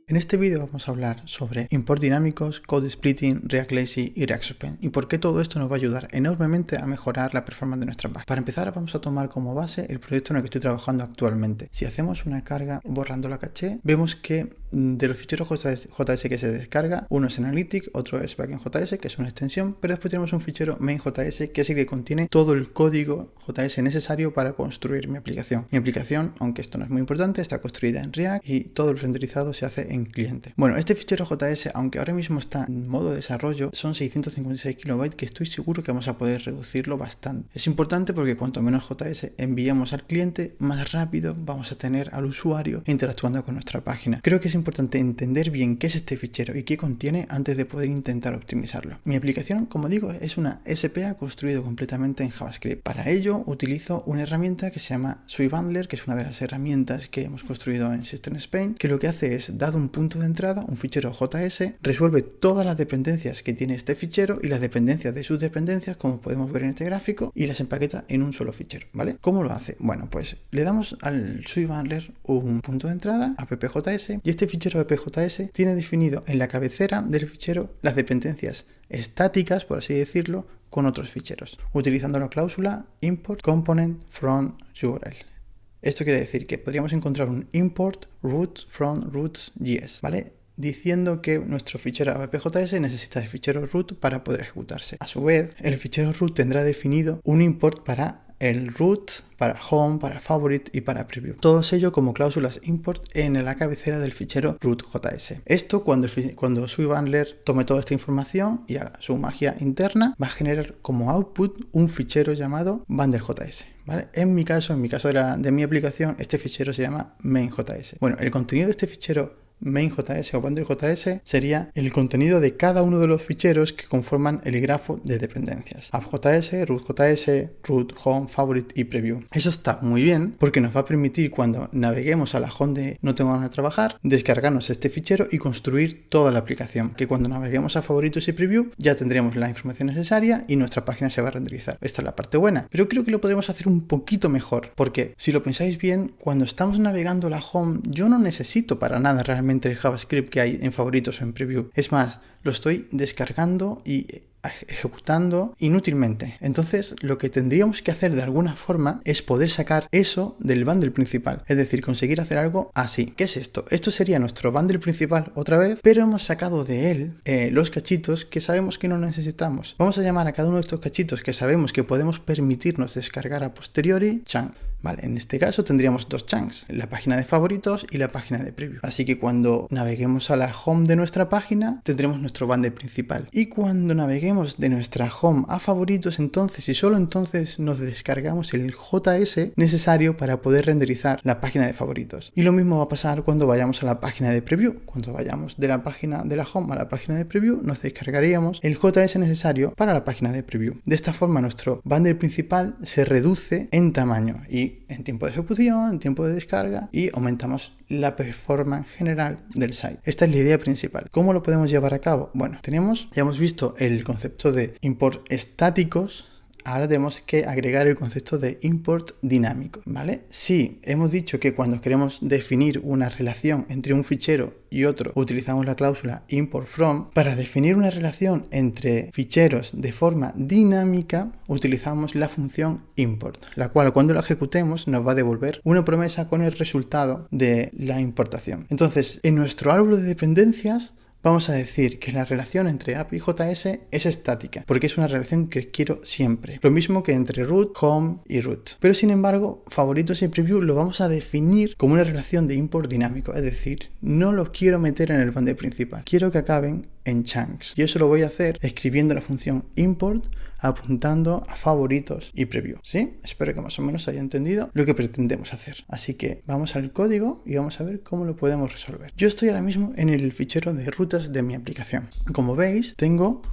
En este vídeo vamos a hablar sobre import dinámicos, code splitting, React Lazy y React Suspend y por qué todo esto nos va a ayudar enormemente a mejorar la performance de nuestra página. Para empezar vamos a tomar como base el proyecto en el que estoy trabajando actualmente. Si hacemos una carga borrando la caché, vemos que de los ficheros JS que se descarga, uno es Analytics, otro es Backend.js, que es una extensión, pero después tenemos un fichero Main.js que es el que contiene todo el código JS necesario para construir mi aplicación. Mi aplicación, aunque esto no es muy importante, está construida en React y todo el renderizado se hace en cliente. Bueno, este fichero JS, aunque ahora mismo está en modo desarrollo, son 656 kilobytes que estoy seguro que vamos a poder reducirlo bastante. Es importante porque cuanto menos JS enviamos al cliente, más rápido vamos a tener al usuario interactuando con nuestra página. Creo que es importante entender bien qué es este fichero y qué contiene antes de poder intentar optimizarlo. Mi aplicación, como digo, es una SPA construido completamente en JavaScript. Para ello utilizo una herramienta que se llama SwiBundler, que es una de las herramientas que hemos construido en System Spain, que lo que hace es, dado un punto de entrada, un fichero JS, resuelve todas las dependencias que tiene este fichero y las dependencias de sus dependencias, como podemos ver en este gráfico, y las empaqueta en un solo fichero, ¿vale? ¿Cómo lo hace? Bueno, pues le damos al SwiBundler un punto de entrada, app.js, y este fichero app.js tiene definido en la cabecera del fichero las dependencias estáticas, por así decirlo, con otros ficheros, utilizando la cláusula import component from URL. Esto quiere decir que podríamos encontrar un import root from roots.js, ¿vale? Diciendo que nuestro fichero app.js necesita el fichero root para poder ejecutarse. A su vez, el fichero root tendrá definido un import para el root, para home, para favorite y para preview. Todos ellos como cláusulas import en la cabecera del fichero root.js. Esto cuando SwiBundler tome toda esta información y haga su magia interna, va a generar como output un fichero llamado bundle.js. ¿Vale? En mi caso de mi aplicación, este fichero se llama main.js. Bueno, el contenido de este fichero main.js o bundle.js sería el contenido de cada uno de los ficheros que conforman el grafo de dependencias. App.js, root.js, root, home, favorite y preview. Eso está muy bien porque nos va a permitir cuando naveguemos a la home de no tengo ganas de trabajar, descargarnos este fichero y construir toda la aplicación. Que cuando naveguemos a favoritos y preview ya tendremos la información necesaria y nuestra página se va a renderizar. Esta es la parte buena, pero creo que lo podremos hacer un poquito mejor porque si lo pensáis bien, cuando estamos navegando la home yo no necesito para nada realmente el JavaScript que hay en favoritos o en preview. Es más, lo estoy descargando y ejecutando inútilmente. Entonces, lo que tendríamos que hacer de alguna forma es poder sacar eso del bundle principal. Es decir, conseguir hacer algo así. ¿Qué es esto? Esto sería nuestro bundle principal otra vez, pero hemos sacado de él los cachitos que sabemos que no necesitamos. Vamos a llamar a cada uno de estos cachitos que sabemos que podemos permitirnos descargar a posteriori chunk. Vale, en este caso tendríamos dos chunks, la página de favoritos y la página de preview. Así que cuando naveguemos a la home de nuestra página, tendremos nuestro bundle principal. Y cuando naveguemos de nuestra home a favoritos, entonces y solo entonces nos descargamos el JS necesario para poder renderizar la página de favoritos. Y lo mismo va a pasar cuando vayamos a la página de preview. Cuando vayamos de la página de la home a la página de preview, nos descargaríamos el JS necesario para la página de preview. De esta forma, nuestro bundle principal se reduce en tamaño y en tiempo de ejecución, en tiempo de descarga y aumentamos la performance general del site. Esta es la idea principal. ¿Cómo lo podemos llevar a cabo? Bueno, ya hemos visto el concepto de import estáticos. Ahora tenemos que agregar el concepto de import dinámico, ¿vale? Sí, hemos dicho que cuando queremos definir una relación entre un fichero y otro, utilizamos la cláusula import from. Para definir una relación entre ficheros de forma dinámica, utilizamos la función import, la cual cuando la ejecutemos nos va a devolver una promesa con el resultado de la importación. Entonces, en nuestro árbol de dependencias, vamos a decir que la relación entre app y JS es estática, porque es una relación que quiero siempre. Lo mismo que entre root, home y root. Pero sin embargo, favoritos y preview lo vamos a definir como una relación de import dinámico. Es decir, no los quiero meter en el bundle principal. Quiero que acaben en chunks. Y eso lo voy a hacer escribiendo la función import apuntando a favoritos y preview. ¿Sí? Espero que más o menos haya entendido lo que pretendemos hacer. Así que vamos al código y vamos a ver cómo lo podemos resolver. Yo estoy ahora mismo en el fichero de rutas de mi aplicación. Como veis, tengo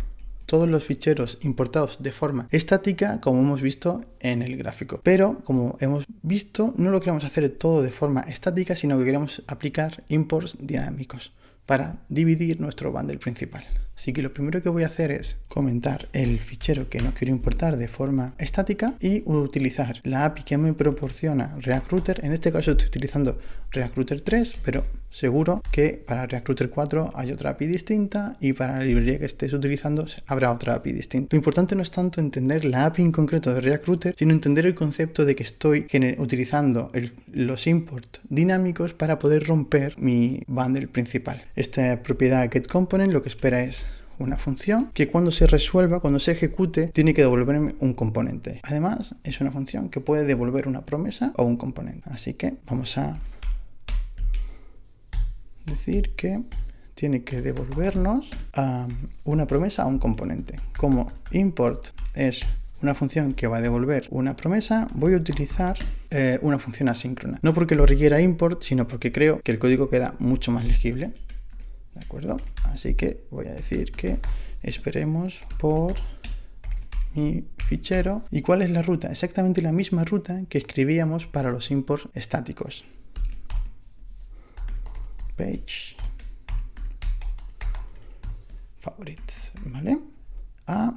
todos los ficheros importados de forma estática, como hemos visto en el gráfico. Pero, como hemos visto, no lo queremos hacer todo de forma estática, sino que queremos aplicar imports dinámicos para dividir nuestro bundle principal. Así que lo primero que voy a hacer es comentar el fichero que no quiero importar de forma estática y utilizar la API que me proporciona React Router. En este caso estoy utilizando React Router 3, pero seguro que para React Router 4 hay otra API distinta y para la librería que estés utilizando habrá otra API distinta. Lo importante no es tanto entender la API en concreto de React Router, sino entender el concepto de que estoy utilizando los imports dinámicos para poder romper mi bundle principal. Esta propiedad getComponent lo que espera es una función que cuando se resuelva, cuando se ejecute, tiene que devolverme un componente. Además, es una función que puede devolver una promesa o un componente. Así que vamos a decir que tiene que devolvernos una promesa o un componente. Como import es una función que va a devolver una promesa, voy a utilizar una función asíncrona. No porque lo requiera import, sino porque creo que el código queda mucho más legible. ¿De acuerdo? Así que voy a decir que esperemos por mi fichero. ¿Y cuál es la ruta? Exactamente la misma ruta que escribíamos para los imports estáticos. Page favorites, ¿vale?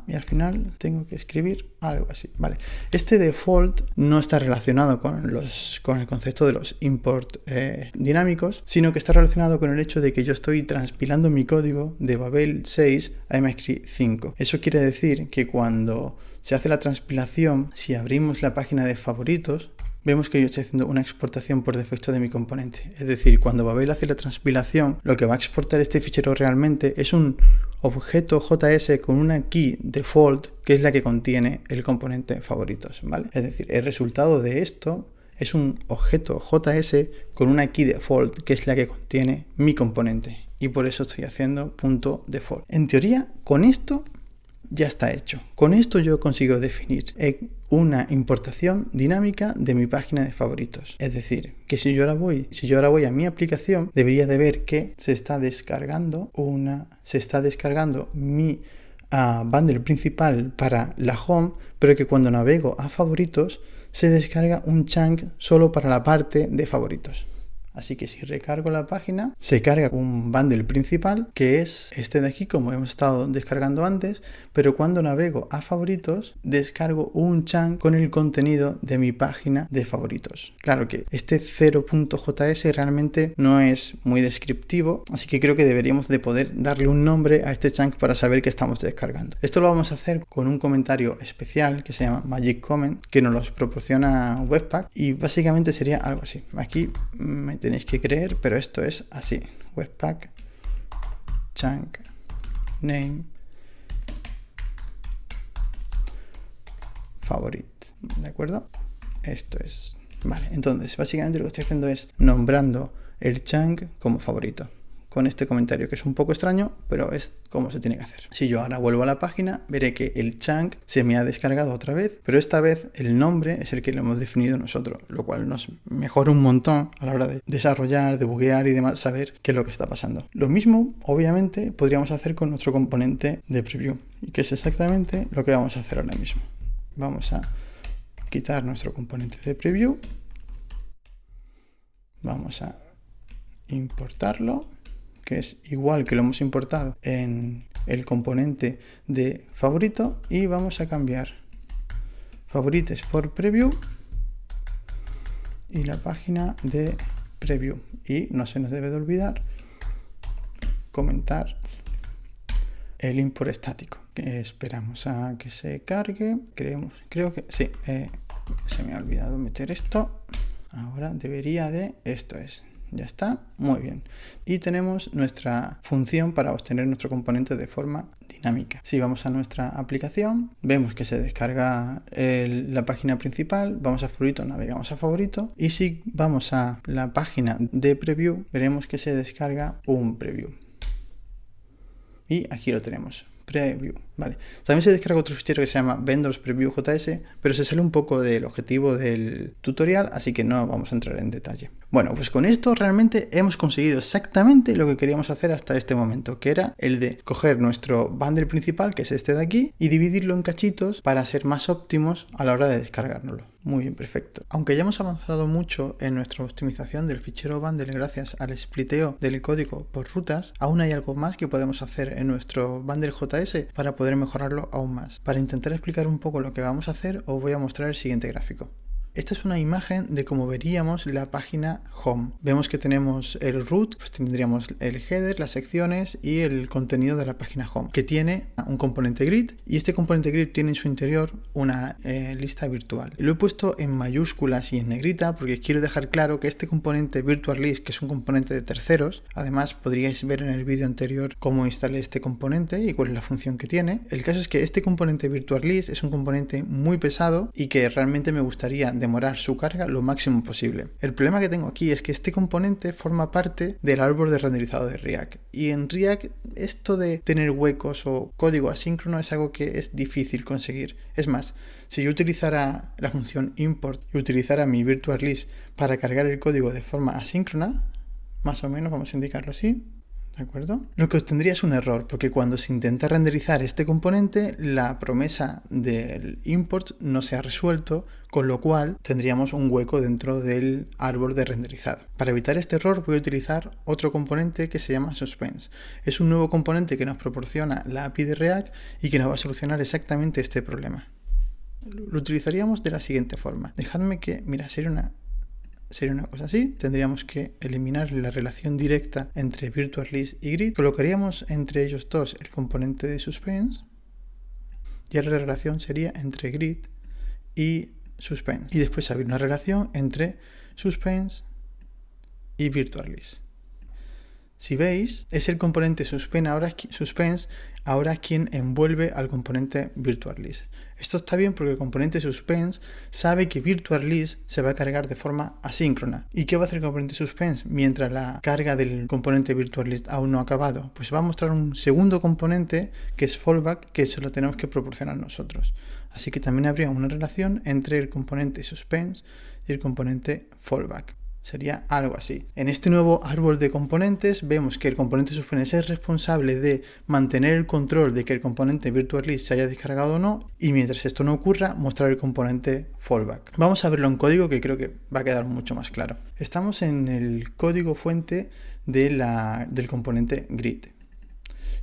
Y al final tengo que escribir algo así, ¿vale? Este default no está relacionado con el concepto de los import dinámicos, sino que está relacionado con el hecho de que yo estoy transpilando mi código de Babel 6 a MScript 5. Eso quiere decir que cuando se hace la transpilación, si abrimos la página de favoritos, vemos que yo estoy haciendo una exportación por defecto de mi componente. Es decir, cuando Babel hace la transpilación, lo que va a exportar este fichero realmente es un objeto JS con una key default, que es la que contiene el componente favoritos, ¿vale? Es decir, el resultado de esto es un objeto JS con una key default, que es la que contiene mi componente. Y por eso estoy haciendo .default. En teoría, con esto ya está hecho. Con esto yo consigo definir una importación dinámica de mi página de favoritos. Es decir, que si yo ahora voy a mi aplicación, debería de ver que se está descargando mi bundle principal para la home, pero que cuando navego a favoritos se descarga un chunk solo para la parte de favoritos. Así que si recargo la página, se carga un bundle principal, que es este de aquí, como hemos estado descargando antes, pero cuando navego a favoritos, descargo un chunk con el contenido de mi página de favoritos. Claro que este 0.js realmente no es muy descriptivo, así que creo que deberíamos de poder darle un nombre a este chunk para saber que estamos descargando. Esto lo vamos a hacer con un comentario especial que se llama Magic Comment, que nos los proporciona Webpack, y básicamente sería algo así. Aquí me tenéis que creer, pero esto es así: Webpack chunk name favorite. ¿De acuerdo? Esto es. Vale, entonces básicamente lo que estoy haciendo es nombrando el chunk como favorito, con este comentario que es un poco extraño, pero es como se tiene que hacer. Si yo ahora vuelvo a la página, veré que el chunk se me ha descargado otra vez, pero esta vez el nombre es el que lo hemos definido nosotros, lo cual nos mejora un montón a la hora de desarrollar, de buguear y demás, saber qué es lo que está pasando. Lo mismo, obviamente, podríamos hacer con nuestro componente de preview, y que es exactamente lo que vamos a hacer ahora mismo. Vamos a quitar nuestro componente de preview, vamos a importarlo, que es igual que lo hemos importado en el componente de favorito, y vamos a cambiar favorites por preview y la página de preview. Y no se nos debe de olvidar comentar el import estático, que esperamos a que se cargue. Creo que sí, se me ha olvidado meter esto. Ahora debería de, esto es. Ya está, muy bien. Y tenemos nuestra función para obtener nuestro componente de forma dinámica. Si vamos a nuestra aplicación, vemos que se descarga la página principal, vamos a favorito, navegamos a favorito, y si vamos a la página de preview, veremos que se descarga un preview. Y aquí lo tenemos, preview. Vale. También se descarga otro fichero que se llama vendors preview.js, pero se sale un poco del objetivo del tutorial, así que no vamos a entrar en detalle. Bueno, pues con esto realmente hemos conseguido exactamente lo que queríamos hacer hasta este momento, que era el de coger nuestro bundle principal, que es este de aquí, y dividirlo en cachitos para ser más óptimos a la hora de descargárnoslo. Muy bien, perfecto. Aunque ya hemos avanzado mucho en nuestra optimización del fichero bundle gracias al spliteo del código por rutas, aún hay algo más que podemos hacer en nuestro bundle.js para poder mejorarlo aún más. Para intentar explicar un poco lo que vamos a hacer, os voy a mostrar el siguiente gráfico. Esta es una imagen de cómo veríamos la página home. Vemos que tenemos el root, pues tendríamos el header, las secciones y el contenido de la página home, que tiene un componente grid, y este componente grid tiene en su interior una lista virtual. Lo he puesto en mayúsculas y en negrita porque quiero dejar claro que este componente virtual list, que es un componente de terceros, además podríais ver en el vídeo anterior cómo instalé este componente y cuál es la función que tiene. El caso es que este componente virtual list es un componente muy pesado y que realmente me gustaría demorar su carga lo máximo posible. El problema que tengo aquí es que este componente forma parte del árbol de renderizado de React, y en React esto de tener huecos o código asíncrono es algo que es difícil conseguir. Es más, si yo utilizara la función import y utilizara mi virtual list para cargar el código de forma asíncrona, más o menos vamos a indicarlo así, ¿de acuerdo? Lo que obtendría es un error, porque cuando se intenta renderizar este componente, la promesa del import no se ha resuelto, con lo cual tendríamos un hueco dentro del árbol de renderizado. Para evitar este error voy a utilizar otro componente que se llama suspense. Es un nuevo componente que nos proporciona la API de React y que nos va a solucionar exactamente este problema. Lo utilizaríamos de la siguiente forma. Dejadme que, mira, sería una cosa así. Tendríamos que eliminar la relación directa entre virtual list y grid. Colocaríamos entre ellos dos el componente de suspense y ahora la relación sería entre grid y suspense. Y después habría una relación entre suspense y virtual list. Si veis, es el componente suspense ahora quien envuelve al componente virtual list. Esto está bien porque el componente suspense sabe que virtual list se va a cargar de forma asíncrona. ¿Y qué va a hacer el componente suspense mientras la carga del componente virtual list aún no ha acabado? Pues va a mostrar un segundo componente que es fallback, que se lo tenemos que proporcionar nosotros. Así que también habría una relación entre el componente suspense y el componente fallback. Sería algo así. En este nuevo árbol de componentes vemos que el componente suspense es responsable de mantener el control de que el componente virtual list se haya descargado o no, y mientras esto no ocurra, mostrar el componente fallback. Vamos a verlo en código, que creo que va a quedar mucho más claro. Estamos en el código fuente del componente grid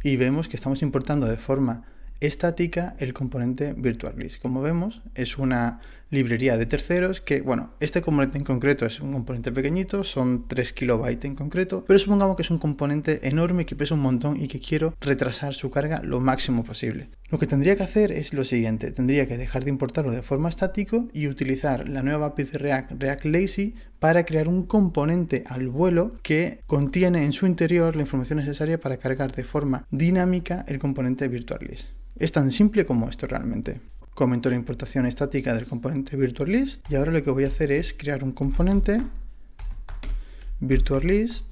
y vemos que estamos importando de forma estática el componente virtual list. Como vemos, es una librería de terceros que, bueno, este componente en concreto es un componente pequeñito, son 3 kilobytes en concreto, pero supongamos que es un componente enorme que pesa un montón y que quiero retrasar su carga lo máximo posible. Lo que tendría que hacer es lo siguiente: tendría que dejar de importarlo de forma estática y utilizar la nueva API de React Lazy, para crear un componente al vuelo que contiene en su interior la información necesaria para cargar de forma dinámica el componente virtual list. Es tan simple como esto realmente. Comento la importación estática del componente virtual list y ahora lo que voy a hacer es crear un componente virtual list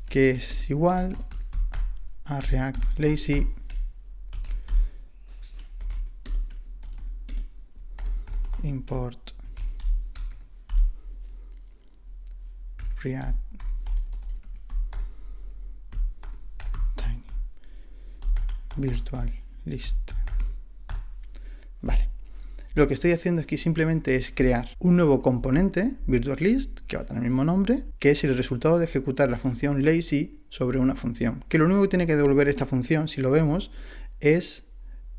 que es igual a React Lazy import React Tiny virtual list. Vale, lo que estoy haciendo aquí simplemente es crear un nuevo componente virtual list que va a tener el mismo nombre, que es el resultado de ejecutar la función lazy sobre una función, que lo único que tiene que devolver esta función, si lo vemos, es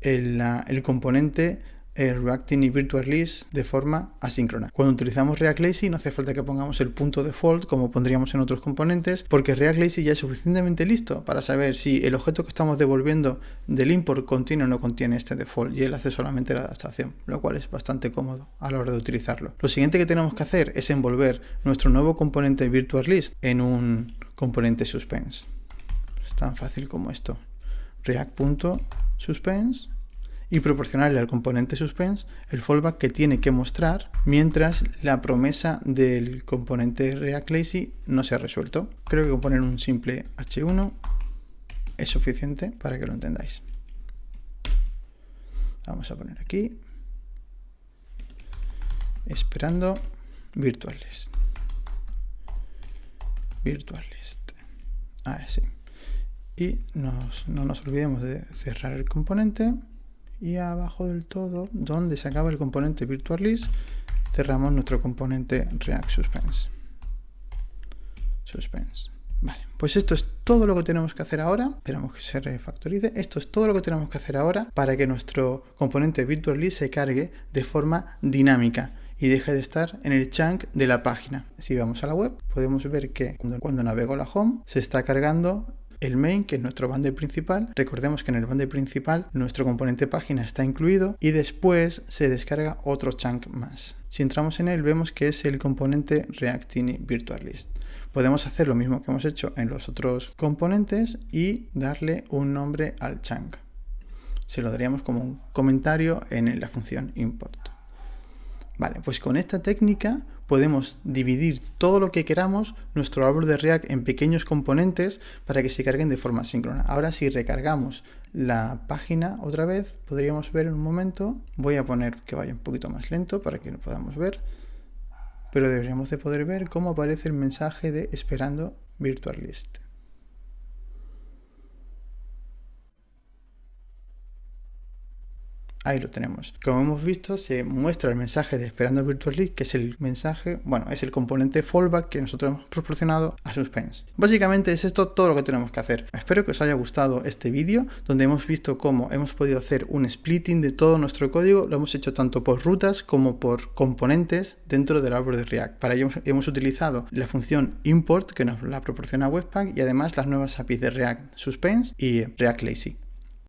el componente React Tiny virtual list de forma asíncrona. Cuando utilizamos React Lazy no hace falta que pongamos el punto default como pondríamos en otros componentes, porque React Lazy ya es suficientemente listo para saber si el objeto que estamos devolviendo del import contiene o no contiene este default, y él hace solamente la adaptación, lo cual es bastante cómodo a la hora de utilizarlo. Lo siguiente que tenemos que hacer es envolver nuestro nuevo componente virtual list en un componente suspense. Es tan fácil como esto: react.suspense, y proporcionarle al componente suspense el fallback que tiene que mostrar mientras la promesa del componente React Lazy no se ha resuelto. Creo que con poner un simple h1 es suficiente para que lo entendáis. Vamos a poner aquí, esperando virtual list. Así. Y no nos olvidemos de cerrar el componente. Y abajo del todo, donde se acaba el componente virtual list, cerramos nuestro componente React Suspense. Vale, pues esto es todo lo que tenemos que hacer ahora. Esperamos que se refactorice. Esto es todo lo que tenemos que hacer ahora para que nuestro componente virtual list se cargue de forma dinámica y deje de estar en el chunk de la página. Si vamos a la web, podemos ver que cuando navego a la home, se está cargando el main, que es nuestro bundle principal. Recordemos que en el bundle principal nuestro componente página está incluido y después se descarga otro chunk más. Si entramos en él, vemos que es el componente React-ini Virtual List. Podemos hacer lo mismo que hemos hecho en los otros componentes y darle un nombre al chunk. Se lo daríamos como un comentario en la función import. Vale, pues con esta técnica podemos dividir todo lo que queramos, nuestro árbol de React, en pequeños componentes para que se carguen de forma síncrona. Ahora, si recargamos la página otra vez, podríamos ver en un momento. Voy a poner que vaya un poquito más lento para que lo podamos ver, pero deberíamos de poder ver cómo aparece el mensaje de esperando virtual list. Ahí lo tenemos. Como hemos visto, se muestra el mensaje de esperando virtual list, que es el mensaje, bueno, es el componente fallback que nosotros hemos proporcionado a Suspense. Básicamente es esto todo lo que tenemos que hacer. Espero que os haya gustado este vídeo, donde hemos visto cómo hemos podido hacer un splitting de todo nuestro código. Lo hemos hecho tanto por rutas como por componentes dentro del árbol de React. Para ello hemos utilizado la función import, que nos la proporciona Webpack, y además las nuevas APIs de React Suspense y React Lazy.